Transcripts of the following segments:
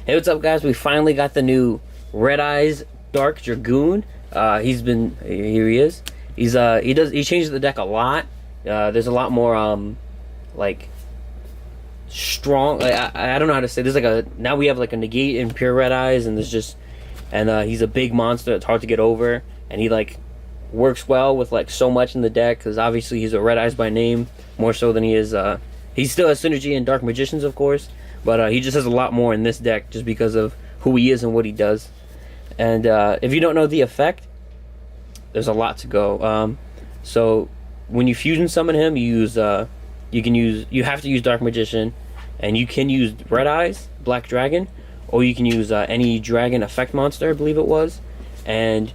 Hey, what's up, guys? We finally got the new Red Eyes Dark Dragoon. Here he is. He changes the deck a lot. There's a lot more like strong. Like, I don't know how to say. There's like a now we have like a negate in pure Red Eyes, and he's a big monster. It's hard to get over, and he like works well with like so much in the deck because obviously he's a Red Eyes by name more so than he is. He still has synergy in Dark Magicians, of course, but he just has a lot more in this deck just because of who he is and what he does. And if you don't know the effect, there's a lot to go. So when you fusion summon him, you have to use Dark Magician, and you can use Red Eyes, Black Dragon, or you can use any dragon effect monster, I believe it was. And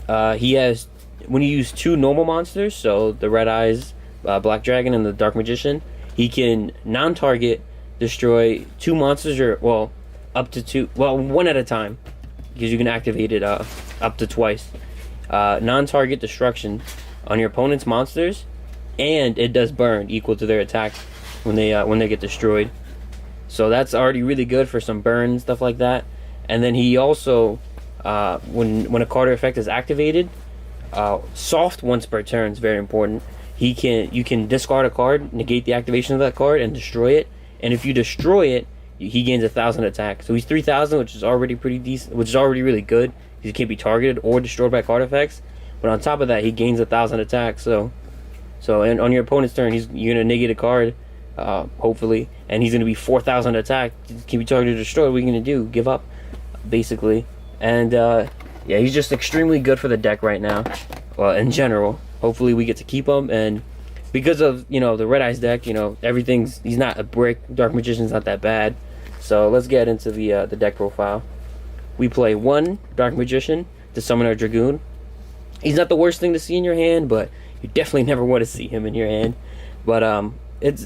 he has, when you use two normal monsters, so the Red Eyes, Black Dragon, and the Dark Magician, he can non-target destroy two monsters, or up to two, one at a time, because you can activate it up to twice. Non-target destruction on your opponent's monsters, and it does burn equal to their attack when they get destroyed. So that's already really good for some burn stuff like that. And then he also, when a card or effect is activated, soft once per turn is very important. You can discard a card, negate the activation of that card, and destroy it. And if you destroy it, he gains 1,000 attack. So he's 3,000, which is already pretty decent, which is already really good. He can't be targeted or destroyed by card effects. But on top of that, he gains 1,000 attack. So and on your opponent's turn, you're gonna negate a card, hopefully, and he's gonna be 4,000 attack. Can be targeted or destroyed. What are you gonna do? Give up, basically. And yeah, he's just extremely good for the deck right now. Well, in general, hopefully we get to keep him. And because of the Red Eyes deck, he's not a brick. Dark Magician's not that bad. So let's get into the deck profile. We play one Dark Magician to summon our Dragoon. He's not the worst thing to see in your hand, but you definitely never want to see him in your hand. But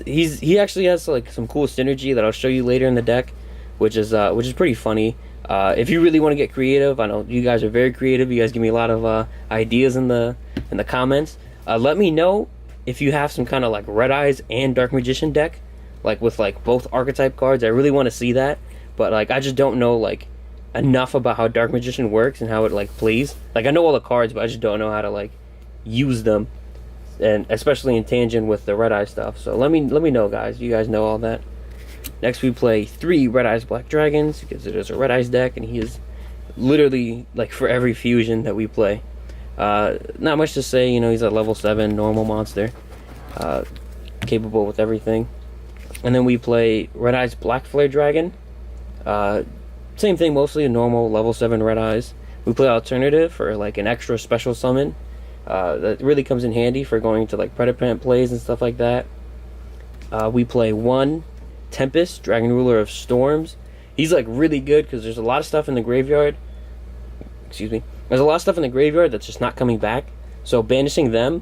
he actually has like some cool synergy that I'll show you later in the deck, which is pretty funny. If you really want to get creative, I know you guys are very creative. You guys give me a lot of ideas in the comments. Let me know if you have some kind of like Red Eyes and Dark Magician deck, like with like both archetype cards. I really want to see that, but like I just don't know like enough about how Dark Magician works and how it like plays. Like I know all the cards, but I just don't know how to like use them, and especially in tangent with the Red Eye stuff. So let me know, guys. You guys know all that. Next we play 3 Red Eyes Black Dragons because it is a Red Eyes deck, and he is literally like for every fusion that we play. Not much to say. He's a level 7 normal monster, capable with everything. And then we play Red Eyes Black Flare Dragon. Same thing, mostly a normal level 7 Red Eyes. We play alternative for like an extra special summon that really comes in handy for going to like Predapant plays and stuff like that. We play 1 Tempest, Dragon Ruler of Storms. He's like really good because there's a lot of stuff in the graveyard. Excuse me. There's a lot of stuff in the graveyard that's just not coming back. So banishing them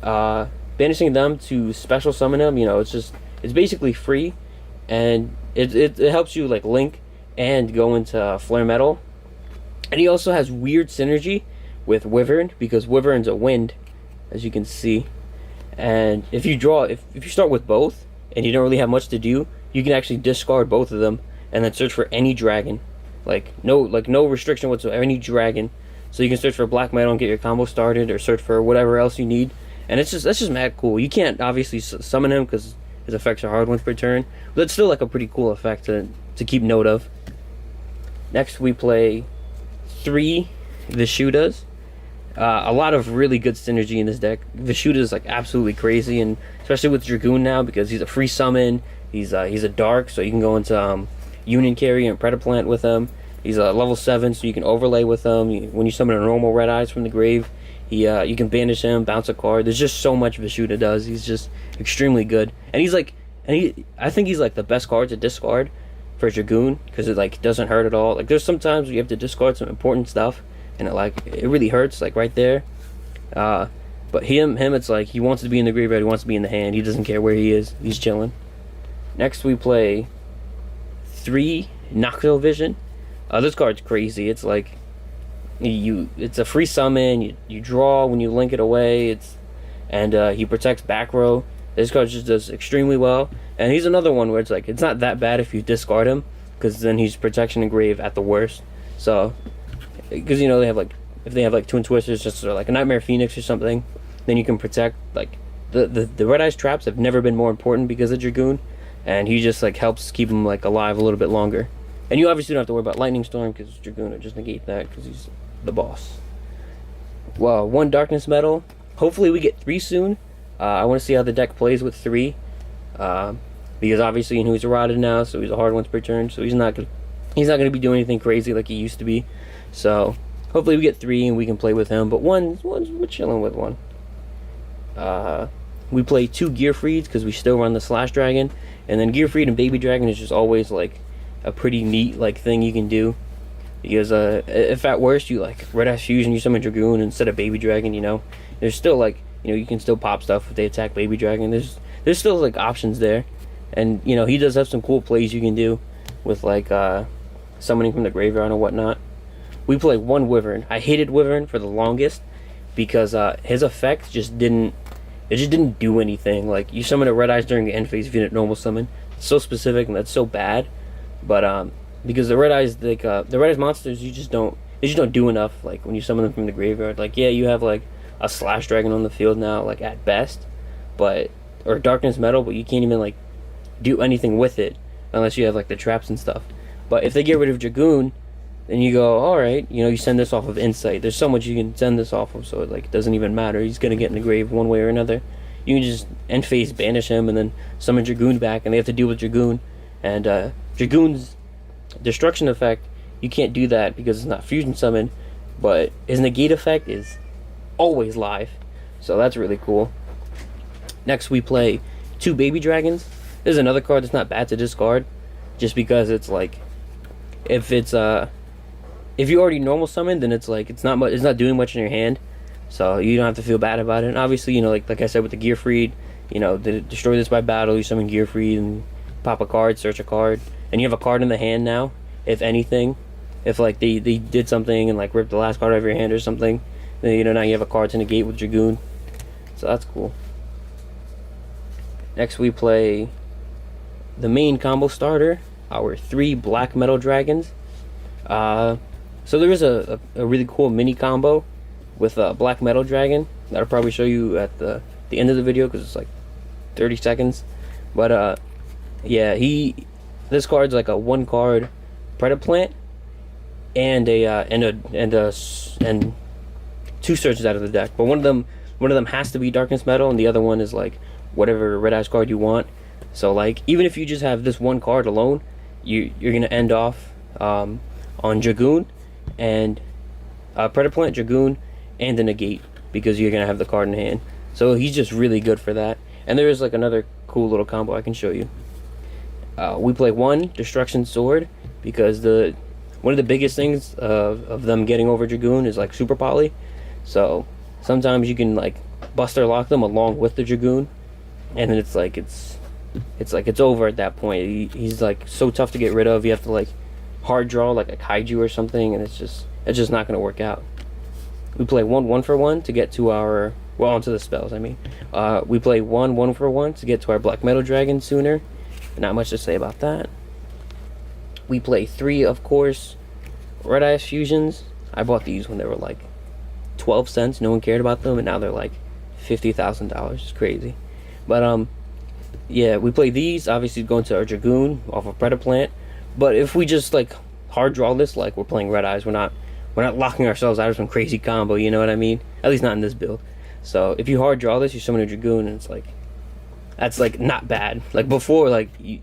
to special summon them, it's basically free, and it helps you like link and go into Flare Metal. And he also has weird synergy with Wyvern because Wyvern's a wind, as you can see. And if you start with both and you don't really have much to do, you can actually discard both of them and then search for any dragon. No restriction whatsoever, any dragon. So you can search for Black Metal and get your combo started, or search for whatever else you need. And that's just mad cool. You can't obviously summon him because his effects are hard once per turn, but it's still like a pretty cool effect to keep note of. Next we play 3 Vishudas. A lot of really good synergy in this deck. Vishuda is like absolutely crazy, and especially with Dragoon now because he's a free summon. He's a dark, so you can go into Union Carry and Predaplant with him. He's a level 7, so you can overlay with him. When you summon a normal Red Eyes from the grave, you can banish him, bounce a card. There's just so much Vishuda does. He's just extremely good, and I think he's like the best card to discard for Dragoon because it like doesn't hurt at all. Like there's sometimes where you have to discard some important stuff, and it really hurts like right there. But him, it's like he wants to be in the graveyard, he wants to be in the hand. He doesn't care where he is. He's chilling. Next we play 3 Nocturnal Vision. This card's crazy. It's like it's a free summon. You draw when you link it away. He protects back row. This card just does extremely well. And he's another one where it's like it's not that bad if you discard him, because then he's protection and grave at the worst. So, because you know they have like, if they have like Twin Twisters, just or like a Nightmare Phoenix or something, then you can protect. Like the Red Eyes traps have never been more important because of Dragoon, and he just like helps keep him like alive a little bit longer. And you obviously don't have to worry about Lightning Storm because Dragoon will just negate that because he's the boss. Well, 1 Darkness Metal. Hopefully we get 3 soon. I want to see how the deck plays with 3. Because obviously, you know, he's eroded now, so he's a hard once per turn. So he's not gonna be doing anything crazy like he used to be. So hopefully we get 3 and we can play with him. But one's we're chilling with 1. We play 2 Gearfrieds because we still run the Slash Dragon, and then Gearfried and Baby Dragon is just always like a pretty neat like thing you can do. Because if at worst you like Red Eyes Fusion, you summon Dragoon instead of Baby Dragon, you know, there's still like, you know, you can still pop stuff if they attack Baby Dragon. There's still like options there, and you know he does have some cool plays you can do with like summoning from the graveyard and whatnot. We play 1 Wyvern. I hated Wyvern for the longest because his effect just didn't do anything. Like you summon a Red Eyes during the end phase if you didn't normal summon. It's so specific and that's so bad, but because the Red Eyes, like the Red Eyes monsters, they just don't do enough. Like when you summon them from the graveyard, like yeah, you have like a Slash Dragon on the field now, like at best, but or Darkness Metal, but you can't even like do anything with it unless you have like the traps and stuff. But if they get rid of Dragoon, then you go, all right, you know, you send this off of Insight. There's so much you can send this off of, so it like doesn't even matter. He's gonna get in the grave one way or another. You can just end phase banish him and then summon Dragoon back, and they have to deal with Dragoon. And Dragoon's destruction effect, you can't do that because it's not fusion summon, but his negate effect is always live, so that's really cool. Next we play 2 Baby Dragons. This is another card that's not bad to discard, just because it's like, if you already normal summon, then it's like it's not doing much in your hand, so you don't have to feel bad about it. And obviously, you know, like I said with the Gearfried, you know, destroy this by battle, you summon Gearfried and pop a card, search a card, and you have a card in the hand now. If anything, if like they did something and like ripped the last card out of your hand or something, then you know now you have a card to negate with Dragoon, so that's cool. Next we play the main combo starter, our 3 Black Metal Dragons. So there is a really cool mini combo with a Black Metal Dragon that I'll probably show you at the end of the video because it's like 30 seconds. But yeah, this card's like a 1 card Predaplant and 2 searches out of the deck. But one of them has to be Darkness Metal, and the other one is like whatever Red Eyes card you want. So like even if you just have this 1 card alone, you're gonna end off on Dragoon and Predaplant, Dragoon, and the negate because you're gonna have the card in hand. So he's just really good for that. And there is like another cool little combo I can show you. We play 1 Destruction Sword because one of the biggest things of them getting over Dragoon is like Super Poly. So sometimes you can like Buster Lock them along with the Dragoon, and then it's over at that point. He's like so tough to get rid of. You have to like hard draw like a Kaiju or something, and it's just not gonna work out. We play 1 for 1 to get to our onto the spells. I mean, we play 1 for 1 to get to our Black Metal Dragon sooner. Not much to say about that. We play 3, of course, Red Eyes Fusions. I bought these when they were like 12 cents. No one cared about them, and now they're like $50,000. It's crazy. But yeah, we play these. Obviously, going to our Dragoon off of Predaplant. But if we just like hard draw this, like we're playing Red Eyes, we're not locking ourselves out of some crazy combo. You know what I mean? At least not in this build. So if you hard draw this, you summon a Dragoon, and it's like, that's like not bad. Like before, like you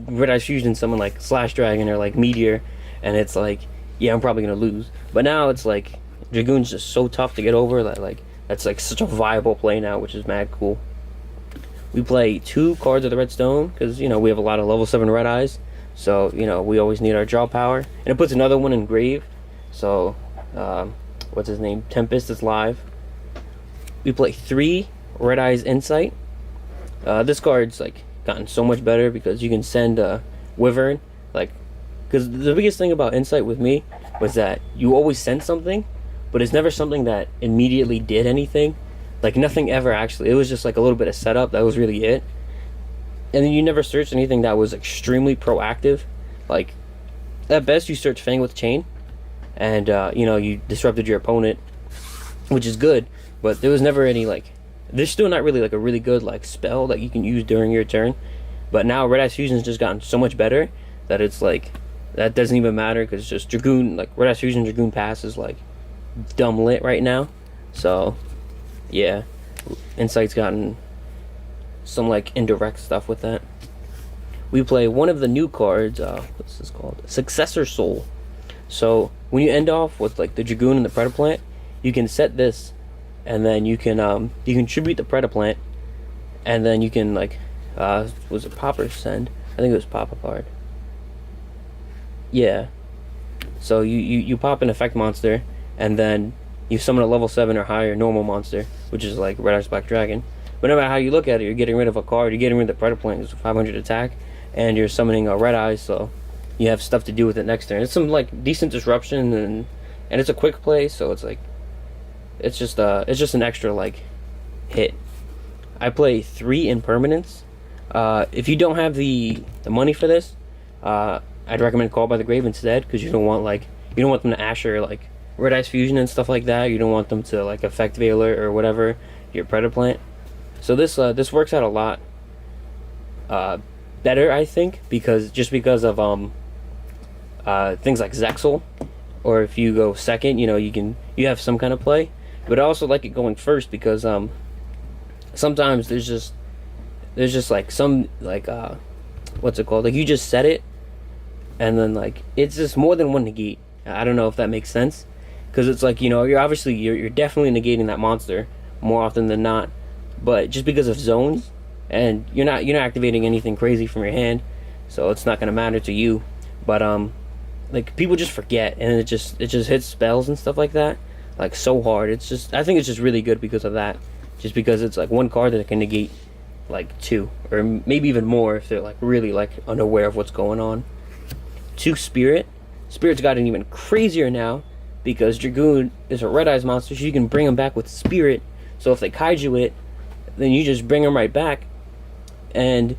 Red Eyes Fusion someone like Slash Dragon or like Meteor, and it's like, yeah, I'm probably gonna lose. But now it's like Dragoon's just so tough to get over that like that's like such a viable play now, which is mad cool. We play 2 cards of the Red Stone because you know we have a lot of level 7 Red Eyes, so you know we always need our draw power, and it puts another one in grave. So what's his name? Tempest is live. We play 3 Red Eyes Insight. This card's like gotten so much better because you can send Wyvern, like, because the biggest thing about Insight with me was that you always sent something, but it's never something that immediately did anything. Like nothing ever actually. It was just like a little bit of setup. That was really it. And then you never searched anything that was extremely proactive. Like at best you search Fang with Chain, and you know, you disrupted your opponent, which is good. But there was never any like, there's still not really like a really good like spell that you can use during your turn. But now Red Eyes Fusion has just gotten so much better that it's like, that doesn't even matter, because it's just Dragoon, like Red Eyes Fusion Dragoon Pass is like dumb lit right now. So yeah, Insight's gotten some like indirect stuff with that. We play one of the new cards, what's this called? Successor Soul. So when you end off with like the Dragoon and the Predaplant, you can set this, and then you can tribute the Predaplant, and then you can like, was it Pop or Send? I think it was Pop a card. Yeah. So you pop an effect monster, and then you summon a level 7 or higher normal monster, which is like Red Eyes Black Dragon. But no matter how you look at it, you're getting rid of a card, you're getting rid of the Predaplant, it's 500 attack, and you're summoning a Red Eyes, so you have stuff to do with it next turn. It's some like decent disruption, and it's a quick play, so it's like, it's just an extra like hit. I play 3 Impermanents. If you don't have the money for this, I'd recommend Call by the Grave instead, because you don't want them to Asher like Red Eyes Fusion and stuff like that. You don't want them to like affect Veiler or whatever your Predaplant. So this works out a lot better, I think, because of things like Zexal, or if you go second, you know, you have some kind of play. But I also like it going first, because sometimes there's just like some like what's it called? Like you just set it, and then like it's just more than one negate. I don't know if that makes sense, because it's like, you know, you're definitely negating that monster more often than not, but just because of zones, and you're not activating anything crazy from your hand, so it's not gonna matter to you. But like people just forget, and it just hits spells and stuff like that like so hard. I think it's just really good because of that, just because it's like one card that can negate like 2 or maybe even more if they're like really like unaware of what's going on. 2 Spirit's gotten even crazier now, because Dragoon is a Red Eyes monster, so you can bring them back with Spirit. So if they kaiju it, then you just bring them right back. And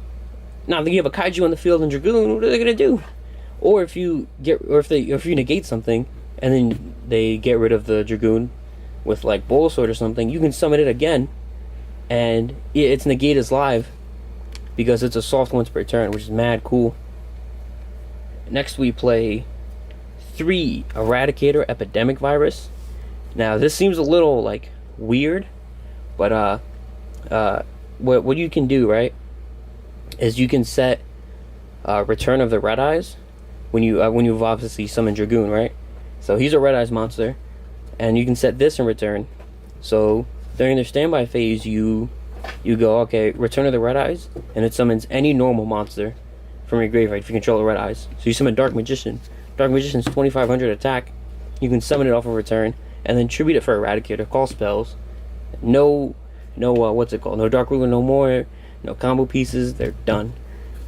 now that you have a kaiju on the field in Dragoon, what are they gonna do? Or if you negate something and then they get rid of the Dragoon with like Bowl Sword or something, you can summon it again, and its negate is live, because it's a soft once per turn, which is mad cool. Next we play 3 Eradicator Epidemic Virus. Now this seems a little like weird, but what you can do, right, is you can set Return of the Red Eyes when you've obviously summoned Dragoon, right? So he's a Red Eyes monster, and you can set this in return. So during their standby phase, you go, okay, Return of the Red Eyes, and it summons any normal monster from your graveyard if you control the Red Eyes. So you summon Dark Magician. Dark Magician's 2500 attack. You can summon it off of return, and then tribute it for Eradicator. Call spells. No, what's it called? No Dark Ruler, no more. No combo pieces. They're done.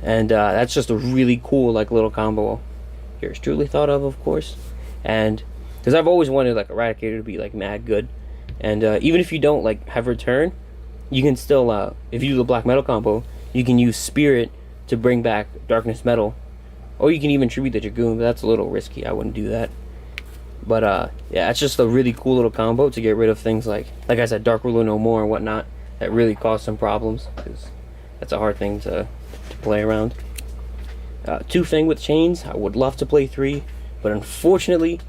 And that's just a really cool like little combo. Yours truly thought of course. And because I've always wanted like Eradicator to be like mad good. And even if you don't like have return, you can still if you do the black metal combo, you can use Spirit to bring back Darkness Metal, or you can even tribute the Dragoon, but that's a little risky. I wouldn't do that. But yeah, it's just a really cool little combo to get rid of things like I said, Dark Ruler no more and whatnot, that really cause some problems, because that's a hard thing to play around. 2 Fang with Chains. I would love to play 3, but unfortunately,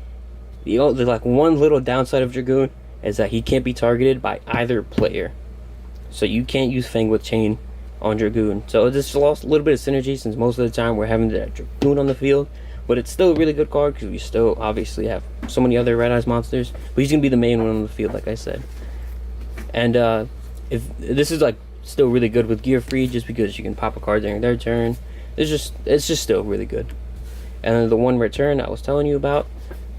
the like one little downside of Dragoon is that he can't be targeted by either player. So you can't use Fang with Chain on Dragoon. So this lost a little bit of synergy, since most of the time we're having that Dragoon on the field. But it's still a really good card, because we still obviously have so many other Red Eyes monsters. But he's going to be the main one on the field, like I said. And if this is like still really good with Gear Free, just because you can pop a card during their turn. It's just still really good. And then the 1 return I was telling you about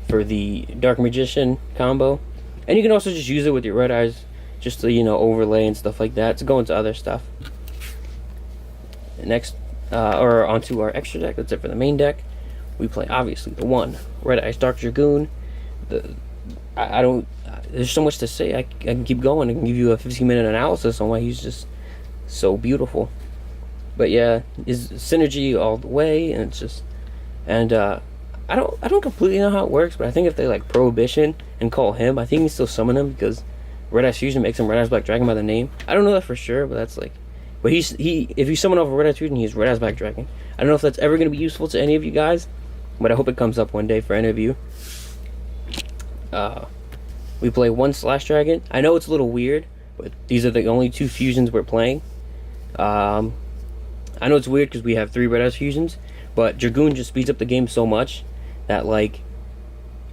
for the Dark Magician combo. And you can also just use it with your Red Eyes, just to, you know, overlay and stuff like that, to go into other stuff. Next, or onto our extra deck. That's it for the main deck. We play obviously the 1 Red Eyes Dark Dragoon. I don't. There's so much to say. I can keep going. I can give you a 15-minute analysis on why he's just so beautiful. But yeah, his synergy all the way, and it's just, and I don't completely know how it works, but I think if they like Prohibition and call him, I think you can still summon him because Red Eyes Fusion makes him Red Eyes Black Dragon by the name. I don't know that for sure, but that's like, but if you summon off of Red Eyes Fusion, he's Red Eyes Black Dragon. I don't know if that's ever going to be useful to any of you guys, but I hope it comes up one day for any of you. We play 1 Slash Dragon. I know it's a little weird, but these are the only 2 fusions we're playing. I know it's weird because we have 3 Red Eyes Fusions, but Dragoon just speeds up the game so much that like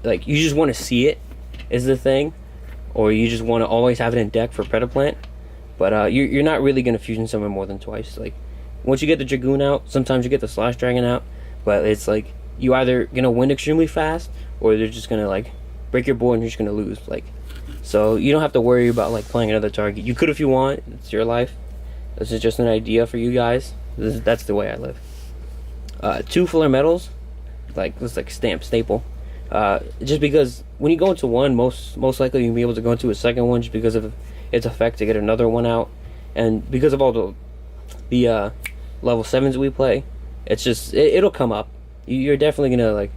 you just want to see it is the thing, or you just want to always have it in deck for Predaplant. But you're not really going to fusion summon more than twice. Like once you get the Dragoon out, sometimes you get the Slash Dragon out, but it's like you either going to win extremely fast, or they're just going to like break your board and you're just going to lose. Like, so you don't have to worry about like playing another target. You could if you want. It's your life. This is just an idea for you guys. That's the way I live. 2 filler metals, like this like staple. Just because when you go into one, most likely you'll be able to go into a second one just because of its effect to get another one out, and because of all the level 7s we play, it's just it'll come up. You're definitely gonna like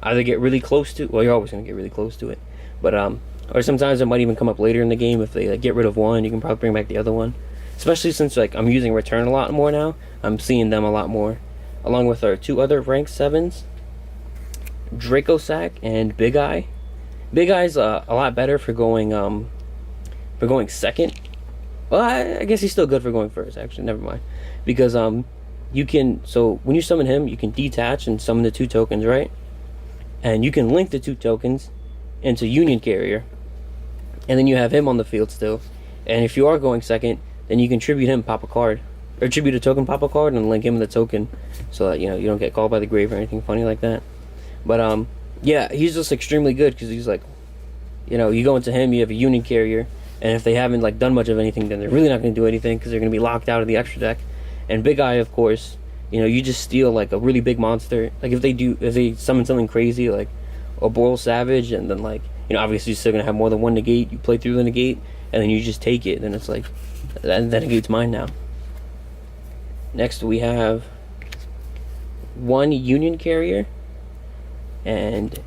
either get really close to, well, you're always gonna get really close to it, but or sometimes it might even come up later in the game. If they like, get rid of one, you can probably bring back the other one, especially since like I'm using return a lot more now. I'm seeing them a lot more, along with our 2 other rank 7s, Dracosac and Big Eye. Big Eye's a lot better for going second. Well, I guess he's still good for going first, actually. Never mind, because you can, so when you summon him, you can detach and summon the 2 tokens, right? And you can link the 2 tokens into Union Carrier, and then you have him on the field still. And if you are going second, then you can tribute him, pop a card, or tribute a token, pop a card, and link him with the token, so that you don't get called by the grave or anything funny like that. But yeah, he's just extremely good because he's like, you go into him, you have a Union Carrier, and if they haven't like done much of anything, then they're really not going to do anything because they're going to be locked out of the extra deck. And Big Eye, of course, you just steal like a really big monster. Like if they summon something crazy like a Boral Savage, and then like obviously you're still going to have more than one negate. You play through the negate, and then you just take it. Then it's like that negate's mine now. Next we have 1 Union Carrier and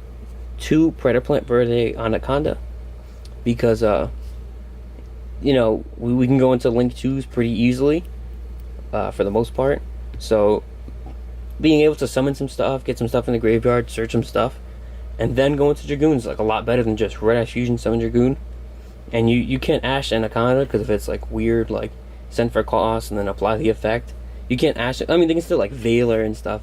2 Predaplant Verde Anaconda, because we can go into Link 2s pretty easily for the most part. So being able to summon some stuff, get some stuff in the graveyard, search some stuff, and then go into Dragoon's like a lot better than just Red Eyes Fusion summon Dragoon. And you can't Ash Anaconda because if it's like weird, like send for cost and then apply the effect, you can't Ash it. I mean, they can still like Veiler and stuff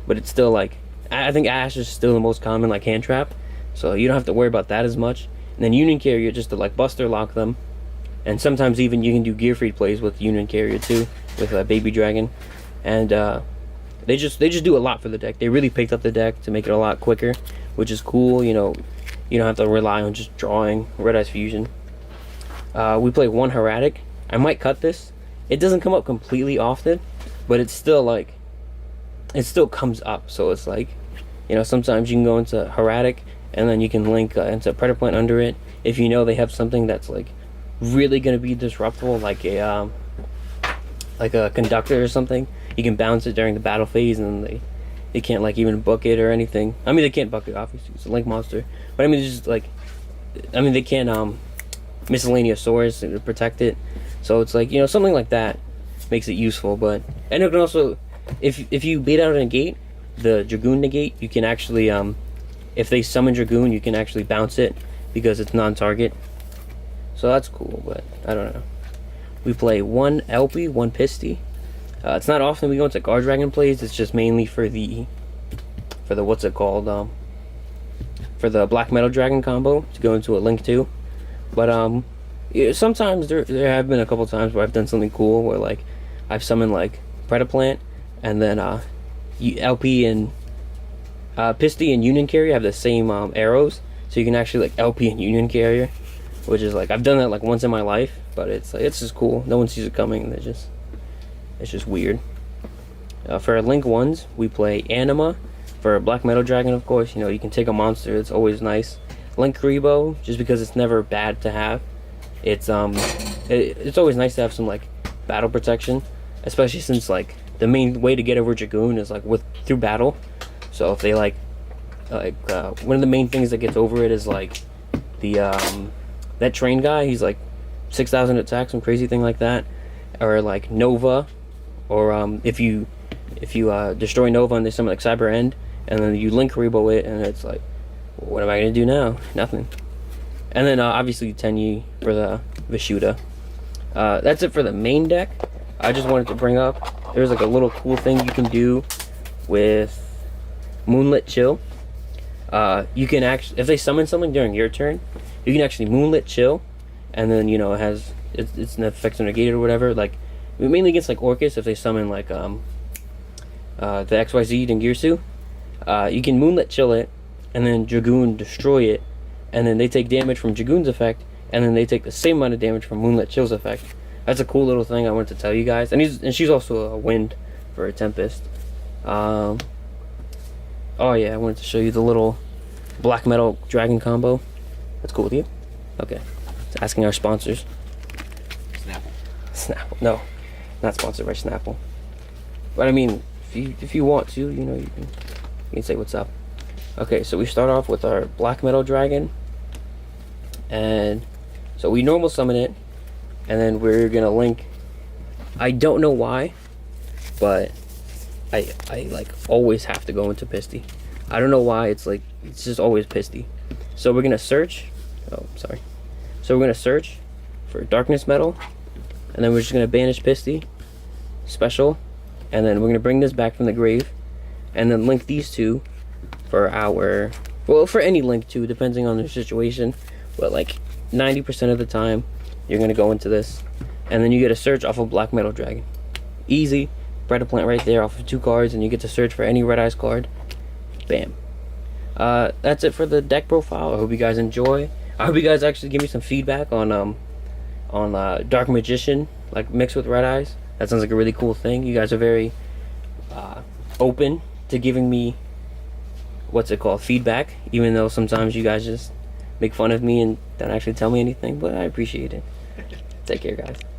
but it's still like, I think Ash is still the most common like hand trap, so you don't have to worry about that as much. And then Union Carrier just to like Buster Lock them, and sometimes even you can do Gearfried plays with Union Carrier too, with Baby Dragon, and they just do a lot for the deck. They really picked up the deck to make it a lot quicker, which is cool. You don't have to rely on just drawing Red Eyes Fusion. We play 1 Heretic. I might cut this. It doesn't come up completely often, but it's still like, it still comes up. So it's like, sometimes you can go into Heretic, and then you can link into Predaplant under it if they have something that's like really going to be disruptful, like a Conductor or something. You can bounce it during the battle phase, and they can't like even book it or anything. I mean, they can't book it, obviously, it's a link monster, but I mean, it's just like, they can't Miscellaneous Source to protect it. So it's like, something like that makes it useful. But, and it can also, if you beat out a negate, the Dragoon negate, you can actually if they summon Dragoon, you can actually bounce it because it's non-target. So that's cool, but I don't know. We play 1 LP, 1 Pisty. It's not often we go into guardragon plays. It's just mainly for the what's it called, for the Black Metal Dragon combo to go into a Link 2. But yeah, sometimes there have been a couple times where I've done something cool where like I've summoned like Predaplant, and then LP and Pisty and Union Carrier have the same arrows, so you can actually like LP and Union Carrier, which is like, I've done that like once in my life, but it's just cool. No one sees it coming. It's just weird. For our Link 1s, we play Anima. For Black Metal Dragon, of course, you can take a monster. It's always nice. Link Karibo, just because it's never bad to have. It's always nice to have some like battle protection, especially since like the main way to get over Dragoon is like through battle. So if they like one of the main things that gets over it is like the that train guy. He's like 6,000 attack, some crazy thing like that, or like Nova, or if you destroy Nova and there's something like Cyber End, and then you link Rebo it, and it's like, what am I gonna do now? Nothing. And then obviously Tenyi for the Vishuda. That's it for the main deck. I just wanted to bring up, there's like a little cool thing you can do with Moonlit Chill. You can actually, if they summon something during your turn, you can actually Moonlit Chill, and then you know it's an effects are negated or whatever. Like mainly against like Orcus, if they summon like the XYZ Dingirsu, you can Moonlit Chill it, and then Dragoon destroy it, and then they take damage from Dragoon's effect, and then they take the same amount of damage from Moonlit Chill's effect. That's a cool little thing I wanted to tell you guys. And she's also a wind for a Tempest. Oh yeah, I wanted to show you the little black metal dragon combo. That's cool with you? Okay. It's asking our sponsors. Snapple. No, not sponsored by Snapple. But I mean, if you want to, you know, you can say what's up. Okay, so we start off with our black metal dragon, and so we normal summon it, and then we're gonna link. I don't know why, but I like always have to go into Pisty. I don't know why, it's like it's just always Pisty. So we're gonna search. Oh, sorry. So we're gonna search for Darkness Metal, and then we're just gonna banish Pisty, special, and then we're gonna bring this back from the grave, and then link these two for our, well, for any link too, depending on the situation, but like 90% of the time you're gonna go into this, and then you get a search off of Black Metal Dragon. Easy. Bread a plant right there off of 2 cards, and you get to search for any Red Eyes card. Bam. That's it for the deck profile. I hope you guys enjoy. I hope you guys actually give me some feedback on Dark Magician, like mixed with Red Eyes. That sounds like a really cool thing. You guys are very open to giving me, what's it called, feedback, even though sometimes you guys just make fun of me and don't actually tell me anything, but I appreciate it. Take care, guys.